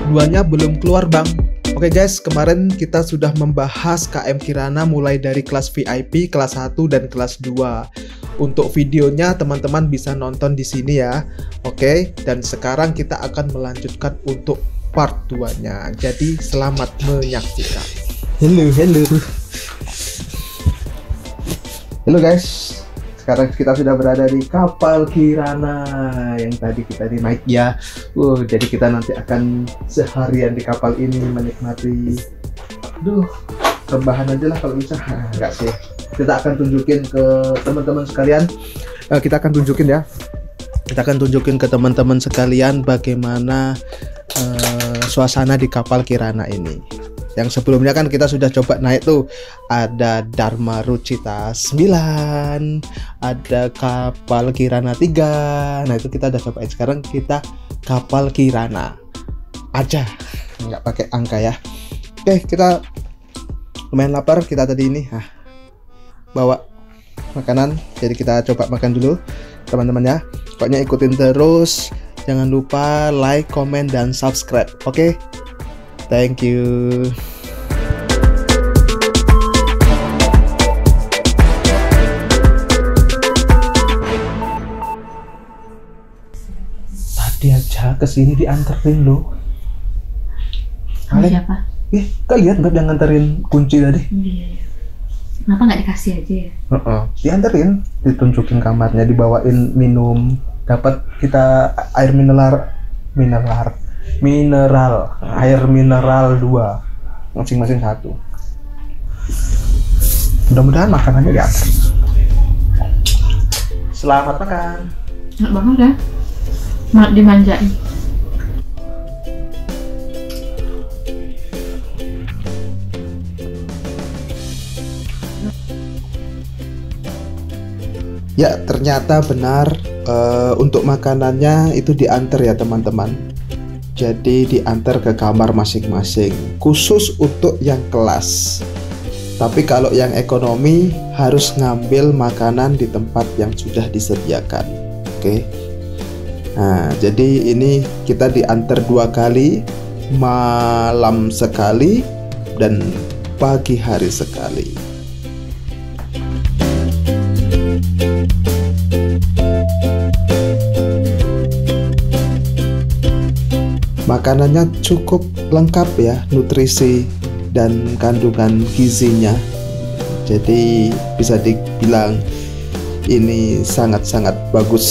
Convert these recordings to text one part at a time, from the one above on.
2-nya belum keluar bang. Oke guys, kemarin kita sudah membahas KM Kirana mulai dari kelas VIP, kelas 1 dan kelas 2. Untuk videonya teman-teman bisa nonton di sini ya. Oke, dan sekarang kita akan melanjutkan untuk part 2-nya. Jadi selamat menyaksikan. Halo guys. Sekarang kita sudah berada di kapal Kirana yang tadi kita naik ya. Jadi kita nanti akan seharian di kapal ini menikmati. Rebahan aja lah kalau bisa. Enggak sih. Kita akan tunjukin ke teman-teman sekalian. Kita akan tunjukin ke teman-teman sekalian bagaimana suasana di kapal Kirana ini. Yang sebelumnya kan kita sudah coba naik tuh, ada Dharma Rucita 9, ada kapal Kirana 3. Nah itu kita udah cobain. Sekarang kita kapal Kirana aja, nggak pakai angka ya. Oke, kita lumayan lapar kita tadi ini. Bawa makanan, jadi kita coba makan dulu teman-teman ya. Pokoknya ikutin terus, jangan lupa like, comment, dan subscribe. Oke? Thank you. Tadi aja kesini dianterin loh. Siapa? Kak lihat nggak yang nganterin kunci tadi? Iya. Kenapa nggak dikasih aja ya? Dianterin, ditunjukin kamarnya, dibawain minum, dapat kita air mineral air mineral 2 masing-masing 1. Mudah-mudahan makanannya diantar. Selamat makan. Enak banget ya, malah dimanjain. Ya, ternyata benar, untuk makanannya itu diantar ya teman-teman. Jadi diantar ke kamar masing-masing, khusus untuk yang kelas. Tapi kalau yang ekonomi harus ngambil makanan di tempat yang sudah disediakan. Oke. Nah, jadi ini kita diantar 2 kali, malam sekali dan pagi hari sekali. Makanannya cukup lengkap ya, nutrisi dan kandungan gizinya. Jadi bisa dibilang ini sangat-sangat bagus.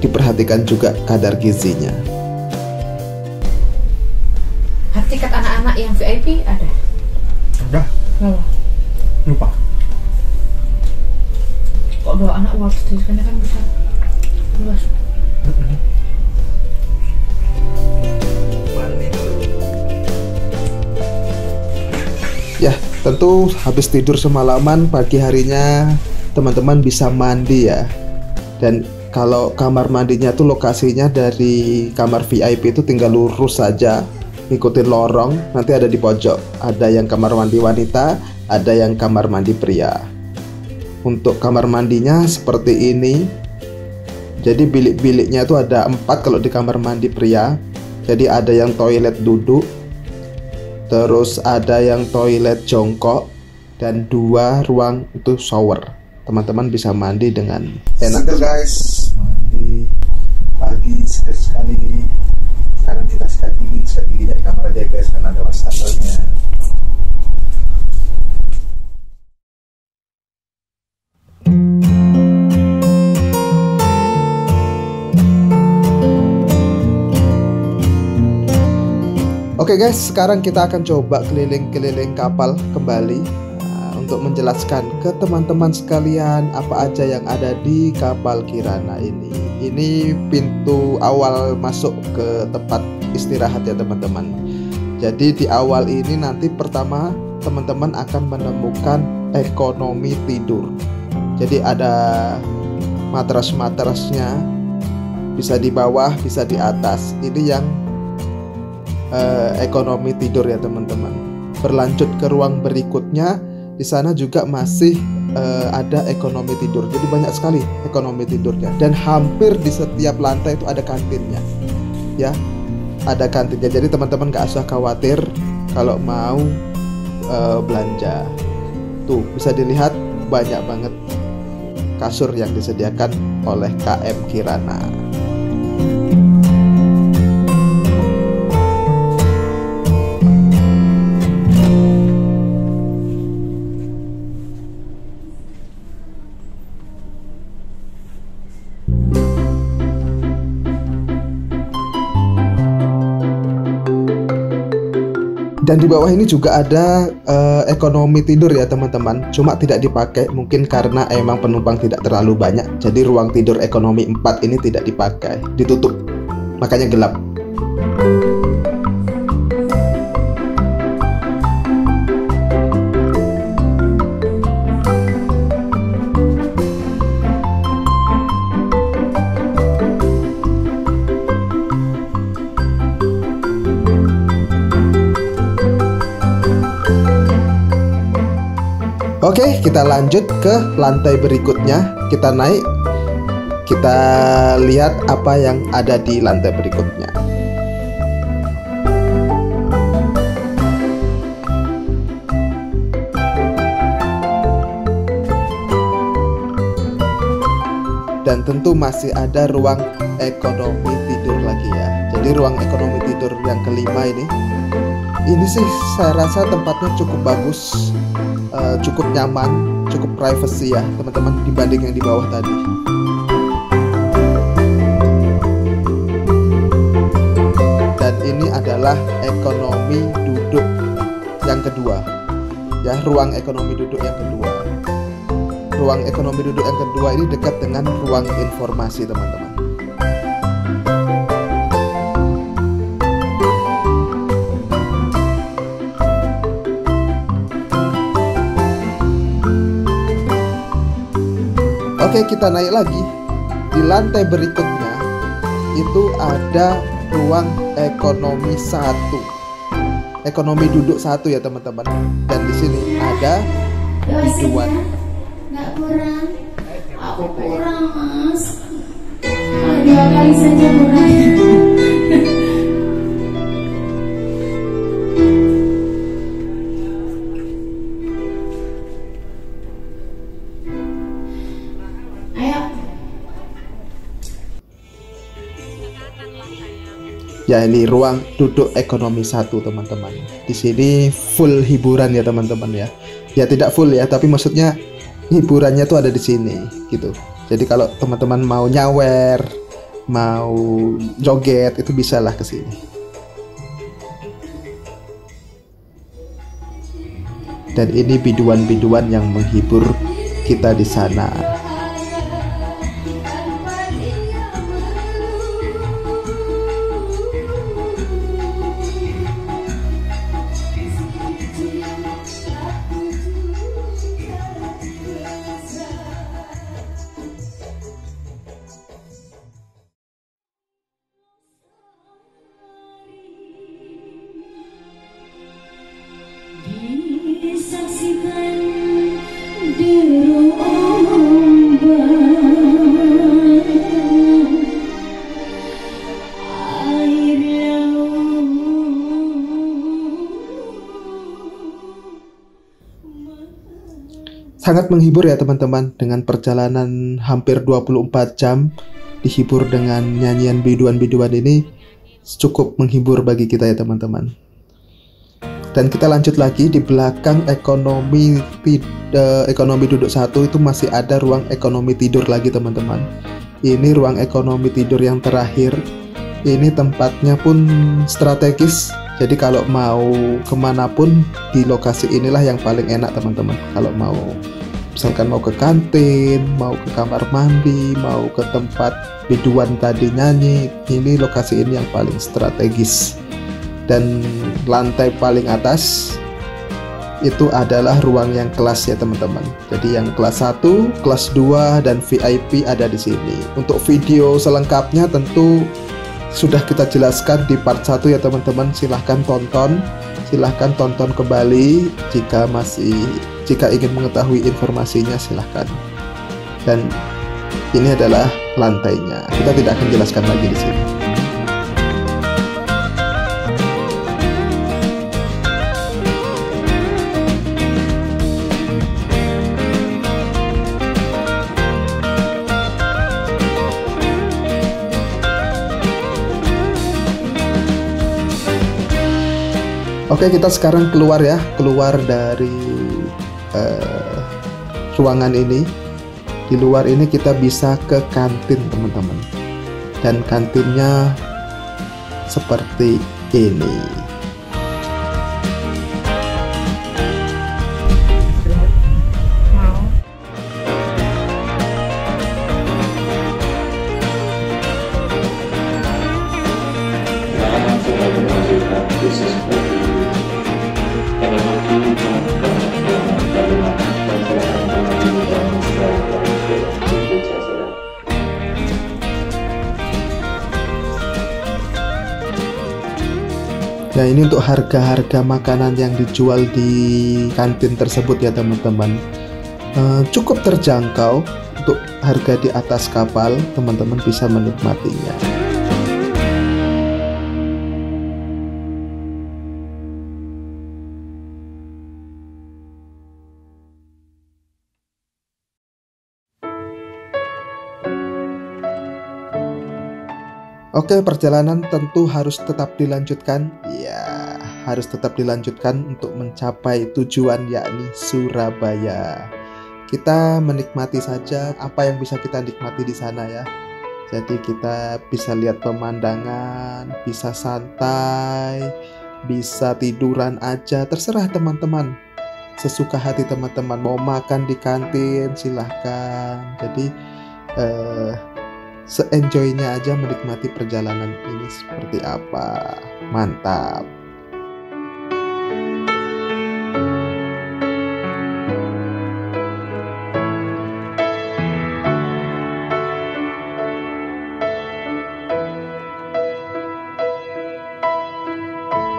Diperhatikan juga kadar gizinya. Tiket anak-anak yang VIP ada? Udah. Lupa. Kok 2 anak Wall Street kan bisa luas. Ya, tentu habis tidur semalaman, pagi harinya teman-teman bisa mandi ya. Dan kalau kamar mandinya tuh lokasinya dari kamar VIP itu tinggal lurus saja, ikutin lorong, nanti ada di pojok. Ada yang kamar mandi wanita, ada yang kamar mandi pria. Untuk kamar mandinya seperti ini. Jadi bilik-biliknya itu ada 4 kalau di kamar mandi pria. Jadi ada yang toilet duduk, terus ada yang toilet jongkok, dan 2 ruang itu shower. Teman-teman bisa mandi dengan enak. Seger guys, mandi pagi seger sekali. Sekarang kita sikat gigi dari kamar aja guys, karena ada wastafelnya. Oke guys, sekarang kita akan coba keliling-keliling kapal kembali untuk menjelaskan ke teman-teman sekalian apa aja yang ada di kapal Kirana ini. Ini pintu awal masuk ke tempat istirahat ya teman-teman. Jadi di awal ini nanti pertama teman-teman akan menemukan ekonomi tidur. Jadi ada matras-matrasnya, bisa di bawah, bisa di atas. Ini yang ekonomi tidur ya teman-teman. Berlanjut ke ruang berikutnya, di sana juga masih ada ekonomi tidur. Jadi banyak sekali ekonomi tidurnya, dan hampir di setiap lantai itu ada kantinnya ya. ada kantinnya, jadi teman-teman gak usah khawatir kalau mau belanja. Tuh bisa dilihat banyak banget kasur yang disediakan oleh KM Kirana. Dan di bawah ini juga ada ekonomi tidur ya teman-teman. Cuma tidak dipakai mungkin karena emang penumpang tidak terlalu banyak. Jadi ruang tidur ekonomi 4 ini tidak dipakai, ditutup. Makanya gelap. Oke, kita lanjut ke lantai berikutnya. Kita naik, kita lihat apa yang ada di lantai berikutnya. Dan tentu masih ada ruang ekonomi tidur lagi ya. Jadi ruang ekonomi tidur yang kelima ini sih saya rasa tempatnya cukup bagus. Cukup nyaman, cukup privacy ya teman-teman dibanding yang di bawah tadi. Dan ini adalah ekonomi duduk yang kedua ya, ruang ekonomi duduk yang kedua. Ruang ekonomi duduk yang kedua ini dekat dengan ruang informasi teman-teman. Oke, kita naik lagi. Di lantai berikutnya itu ada ruang ekonomi 1. Ekonomi duduk 1 ya teman-teman. Dan di sini ada biduan. Nggak kurang. Aku kurang, Mas. 2 kali saja kurang. Ya, ini ruang duduk ekonomi 1 teman-teman. Di sini full hiburan ya teman-teman ya. Ya tidak full ya, tapi maksudnya hiburannya tuh ada di sini gitu. Jadi kalau teman-teman mau nyawer, mau joget itu bisalah ke sini. Dan ini biduan-biduan yang menghibur kita di sana. Sangat menghibur ya teman-teman, dengan perjalanan hampir 24 jam dihibur dengan nyanyian biduan-biduan ini cukup menghibur bagi kita ya teman-teman. Dan kita lanjut lagi di belakang ekonomi duduk 1 itu masih ada ruang ekonomi tidur lagi teman-teman. Ini ruang ekonomi tidur yang terakhir. Ini tempatnya pun strategis. Jadi kalau mau kemanapun di lokasi inilah yang paling enak teman-teman. Kalau mau misalkan mau ke kantin, mau ke kamar mandi, mau ke tempat biduan tadi nyanyi, ini lokasi ini yang paling strategis. Dan lantai paling atas itu adalah ruang yang kelas ya teman-teman. Jadi yang kelas 1, kelas 2 dan VIP ada di sini. Untuk video selengkapnya tentu sudah kita jelaskan di part 1 ya teman-teman. Silahkan tonton kembali jika ingin mengetahui informasinya, silahkan. Dan ini adalah lantainya, kita tidak akan jelaskan lagi di sini. Oke, kita sekarang keluar ya, keluar dari ruangan ini. Di luar ini kita bisa ke kantin teman-teman, dan kantinnya seperti ini. Mau. Nah, ini untuk harga-harga makanan yang dijual di kantin tersebut ya teman-teman. Cukup terjangkau untuk harga di atas kapal, teman-teman bisa menikmatinya. Oke, perjalanan tentu harus tetap dilanjutkan. Ya, harus tetap dilanjutkan untuk mencapai tujuan, yakni Surabaya. Kita menikmati saja apa yang bisa kita nikmati di sana ya. Jadi kita bisa lihat pemandangan, bisa santai, bisa tiduran aja, terserah teman-teman. Sesuka hati teman-teman, mau makan di kantin silahkan. Jadi se-enjoy-nya aja menikmati perjalanan ini seperti apa. Mantap.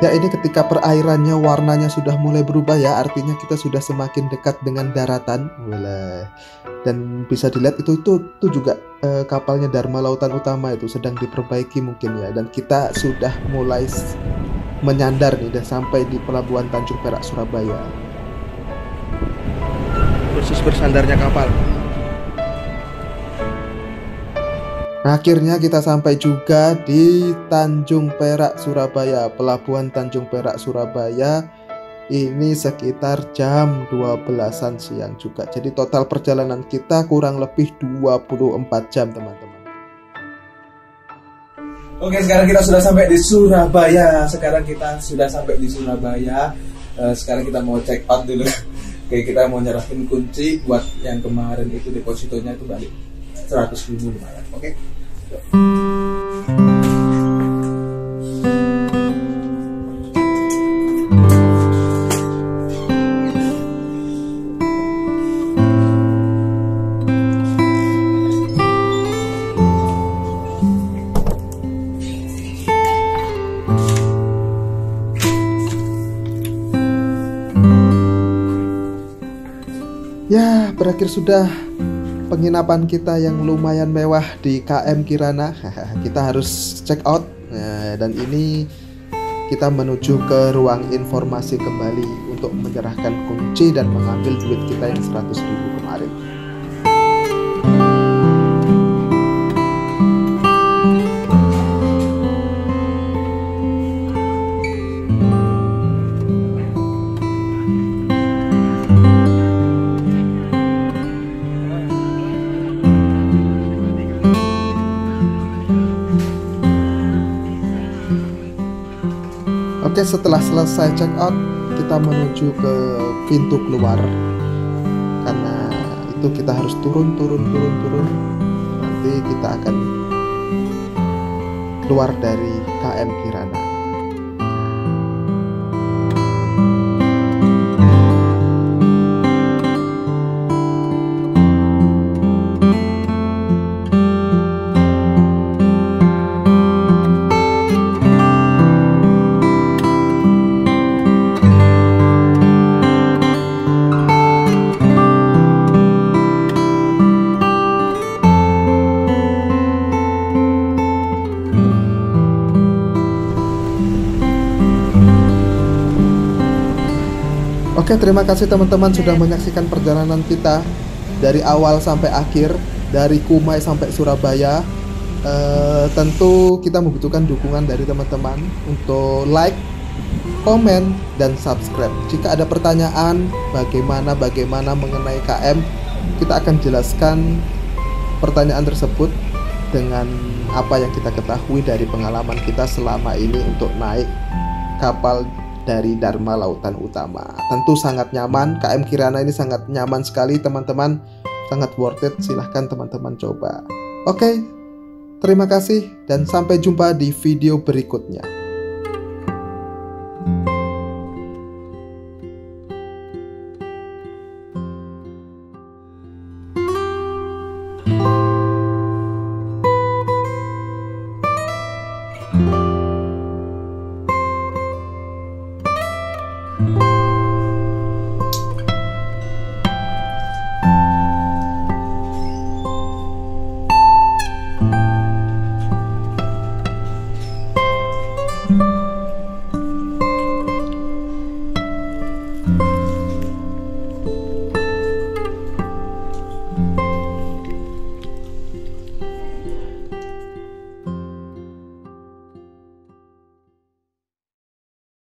Ya, ini ketika perairannya warnanya sudah mulai berubah ya, artinya kita sudah semakin dekat dengan daratan. Boleh. Dan bisa dilihat itu juga kapalnya Dharma Lautan Utama itu sedang diperbaiki mungkin ya, dan kita sudah mulai menyandar nih, dan sampai di Pelabuhan Tanjung Perak Surabaya. Proses bersandarnya kapal. Nah, akhirnya kita sampai juga di Tanjung Perak Surabaya, Pelabuhan Tanjung Perak Surabaya. Ini sekitar jam 12-an siang juga. Jadi total perjalanan kita kurang lebih 24 jam teman-teman. Oke, sekarang kita sudah sampai di Surabaya. Sekarang kita mau check out dulu. Oke, kita mau nyerahin kunci buat yang kemarin itu depositonya itu balik 100.000 lumayan. Oke. Ya, berakhir sudah penginapan kita yang lumayan mewah di KM Kirana. Kita harus check out. Nah, dan ini kita menuju ke ruang informasi kembali untuk menyerahkan kunci dan mengambil duit kita yang 100.000 kemarin. Oke, setelah selesai check out, kita menuju ke pintu keluar. Karena itu kita harus turun. Nanti kita akan keluar dari KM Kirana. Oke, terima kasih teman-teman sudah menyaksikan perjalanan kita dari awal sampai akhir, dari Kumai sampai Surabaya. Tentu kita membutuhkan dukungan dari teman-teman untuk like, komen, dan subscribe. Jika ada pertanyaan bagaimana mengenai KM, kita akan jelaskan pertanyaan tersebut dengan apa yang kita ketahui dari pengalaman kita selama ini untuk naik kapal dari Dharma Lautan Utama. Tentu sangat nyaman, KM Kirana ini sangat nyaman sekali teman-teman, sangat worth it, silahkan teman-teman coba. Oke, terima kasih dan sampai jumpa di video berikutnya.